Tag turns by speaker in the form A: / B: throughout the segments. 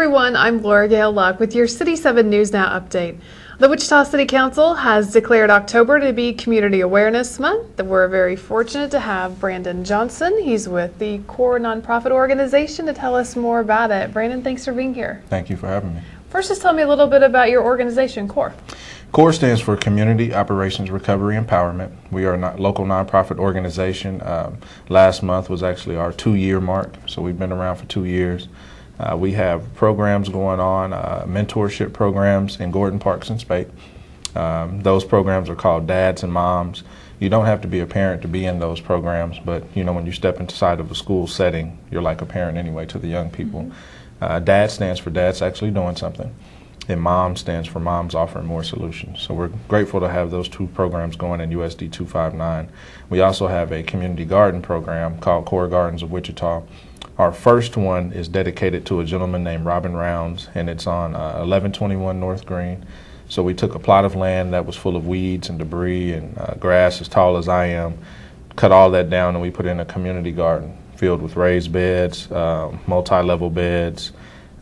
A: everyone, I'm Laura Gale Luck with your City 7 News Now update. The Wichita City Council has declared October to be Community Awareness Month. We're very fortunate to have Brandon Johnson. He's with the CORE nonprofit organization to tell us more about it. Brandon, thanks for being here.
B: Thank you for having me.
A: First, just tell me a little bit about your organization, CORE.
B: CORE stands for Community Operations Recovery Empowerment. We are a local nonprofit organization. Last month was actually our 2-year mark, so we've been around for 2 years. We have programs going on, mentorship programs in Gordon Parks and Spate. Those programs are called Dads and Moms. You don't have to be a parent to be in those programs, but you know, when you step inside of a school setting, you're like a parent anyway to the young people. DAD stands for Dad's Actually Doing Something, and MOM stands for Moms Offering More Solutions. So we're grateful to have those two programs going in USD 259. We also have a community garden program called CORE Gardens of Wichita. Our first one is dedicated to a gentleman named Robin Rounds, and it's on 1121 North Green. So we took a plot of land that was full of weeds and debris and grass as tall as I am, cut all that down, and we put in a community garden filled with raised beds, multi-level beds.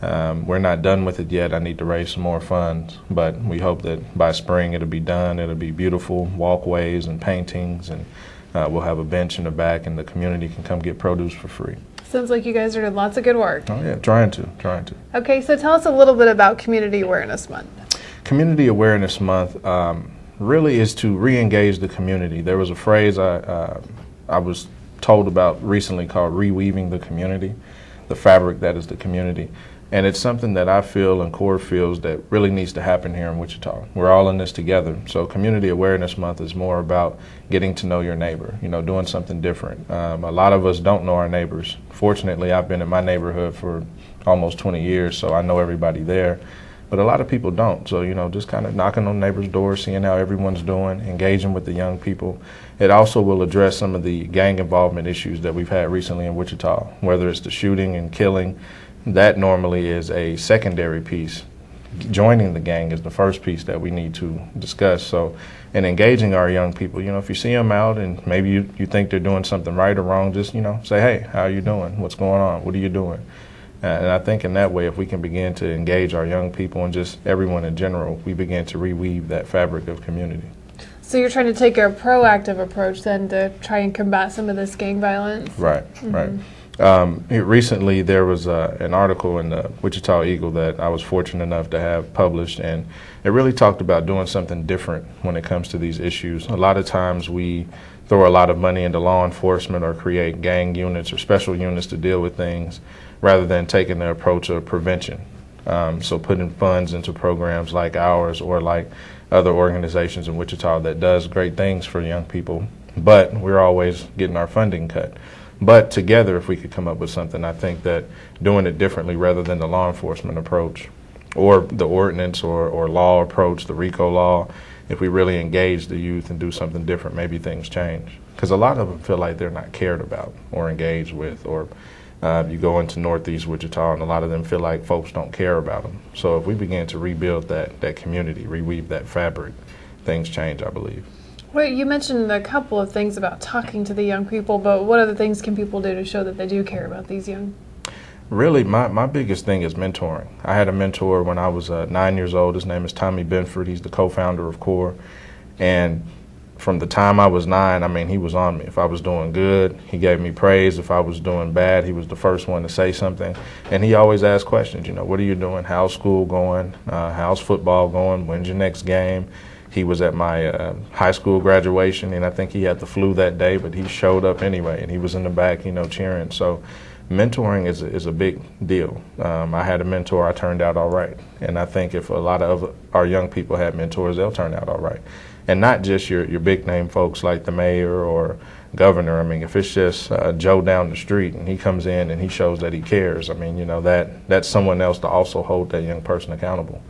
B: We're not done with it yet. I need to raise some more funds, but we hope that by spring it'll be done. It'll be beautiful walkways and paintings, and we'll have a bench in the back, and the community can come get produce for free.
A: Sounds like you guys are doing lots of good work.
B: Oh yeah, trying to.
A: Okay, so tell us a little bit about Community Awareness Month.
B: Community Awareness Month really is to re-engage the community. There was a phrase I was told about recently called reweaving the community, the fabric that is the community. And it's something that I feel and CORE feels that really needs to happen here in Wichita. We're all in this together. So Community Awareness Month is more about getting to know your neighbor, you know, doing something different. A lot of us don't know our neighbors. Fortunately, I've been in my neighborhood for almost 20 years, so I know everybody there. But a lot of people don't. So, you know, just kind of knocking on neighbors' doors, seeing how everyone's doing, engaging with the young people. It also will address some of the gang involvement issues that we've had recently in Wichita, whether it's the shooting and killing. That normally is a secondary piece. Joining the gang is the first piece that we need to discuss. So, in engaging our young people, you know, if you see them out and maybe you think they're doing something right or wrong, just, you know, say, hey, how are you doing? What's going on? What are you doing? And I think in that way, if we can begin to engage our young people and just everyone in general, we begin to reweave that fabric of community.
A: So you're trying to take a proactive approach then to try and combat some of this gang violence?
B: Right, right. Recently, there was an article in the Wichita Eagle that I was fortunate enough to have published, and it really talked about doing something different when it comes to these issues. A lot of times we throw a lot of money into law enforcement or create gang units or special units to deal with things rather than taking the approach of prevention. So putting funds into programs like ours or like other organizations in Wichita that does great things for young people, but we're always getting our funding cut. But together, if we could come up with something, I think that doing it differently rather than the law enforcement approach or the ordinance or law approach, the RICO law, if we really engage the youth and do something different, maybe things change. Because a lot of them feel like they're not cared about or engaged with, or you go into Northeast Wichita and a lot of them feel like folks don't care about them. So if we begin to rebuild that community, reweave that fabric, things change, I believe.
A: Well, you mentioned a couple of things about talking to the young people, but what other things can people do to show that they do care about these young?
B: Really, my biggest thing is mentoring. I had a mentor when I was 9 years old. His name is Tommy Benford. He's the co-founder of CORE. And from the time I was 9, I mean, he was on me. If I was doing good, he gave me praise. If I was doing bad, he was the first one to say something. And he always asked questions, you know, what are you doing? How's school going? How's football going? When's your next game? He was at my high school graduation, and I think he had the flu that day, but he showed up anyway, and he was in the back, you know, cheering. So mentoring is a big deal. I had a mentor, I turned out all right. And I think if a lot of our young people had mentors, they'll turn out all right. And not just your big name folks like the mayor or governor. I mean, if it's just Joe down the street and he comes in and he shows that he cares, I mean, you know, that's someone else to also hold that young person accountable.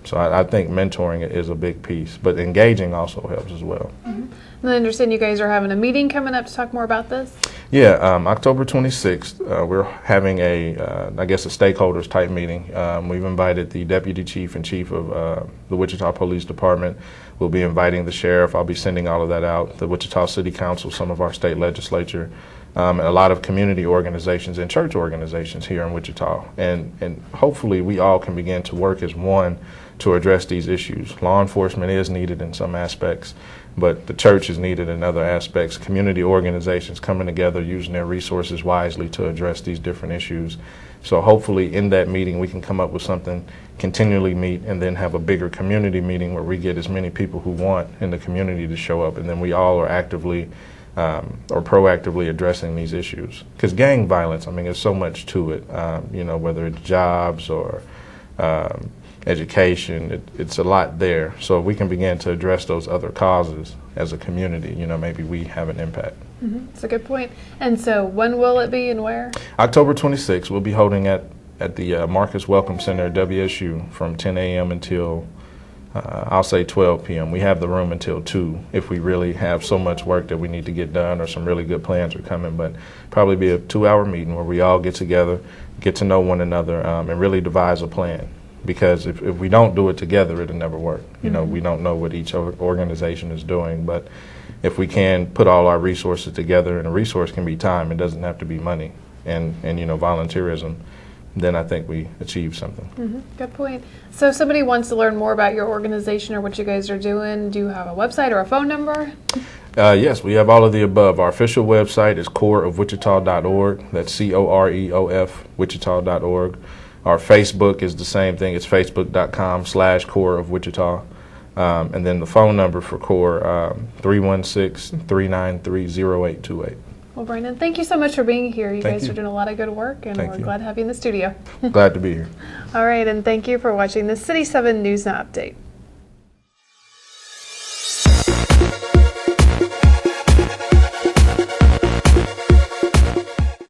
B: So I think mentoring is a big piece, but engaging also helps as well.
A: And I understand you guys are having a meeting coming up to talk more about this?
B: Yeah, October 26th, we're having I guess a stakeholders type meeting. We've invited the deputy chief and chief of the Wichita Police Department. We'll be inviting the sheriff. I'll be sending all of that out. The Wichita City Council, some of our state legislature, and a lot of community organizations and church organizations here in Wichita. And hopefully we all can begin to work as one to address these issues. Law enforcement is needed in some aspects, but the church is needed in other aspects. Community organizations coming together, using their resources wisely to address these different issues. So hopefully in that meeting we can come up with something, continually meet, and then have a bigger community meeting where we get as many people who want in the community to show up, and then we all are actively or proactively addressing these issues. Because gang violence, I mean, there's so much to it, you know, whether it's jobs or education, it's a lot there. So if we can begin to address those other causes as a community, you know, maybe we have an impact.
A: That's a good point. And so when will it be and where?
B: October 26th, we'll be holding at the Marcus Welcome Center at WSU from 10 a.m. until, I'll say 12 p.m. We have the room until 2 if we really have so much work that we need to get done or some really good plans are coming. But probably be a 2-hour meeting where we all get together, get to know one another, and really devise a plan. Because if we don't do it together, it'll never work. You know, we don't know what each organization is doing, but if we can put all our resources together, and a resource can be time, it doesn't have to be money, and you know, volunteerism, then I think we achieve something.
A: Good point. So if somebody wants to learn more about your organization or what you guys are doing, do you have a website or a phone number?
B: Yes, we have all of the above. Our official website is coreofwichita.org. That's COREOF Wichita.org. Our Facebook is the same thing. It's facebook.com/coreofwichita. And then the phone number for CORE, 316-393-0828.
A: Well, Brandon, thank you so much for being here. You guys
B: you.
A: are doing a lot of good work, and
B: Thank
A: we're
B: you.
A: glad to have you in the studio.
B: Glad to be here.
A: All right, and thank you for watching the City 7 News Now Update.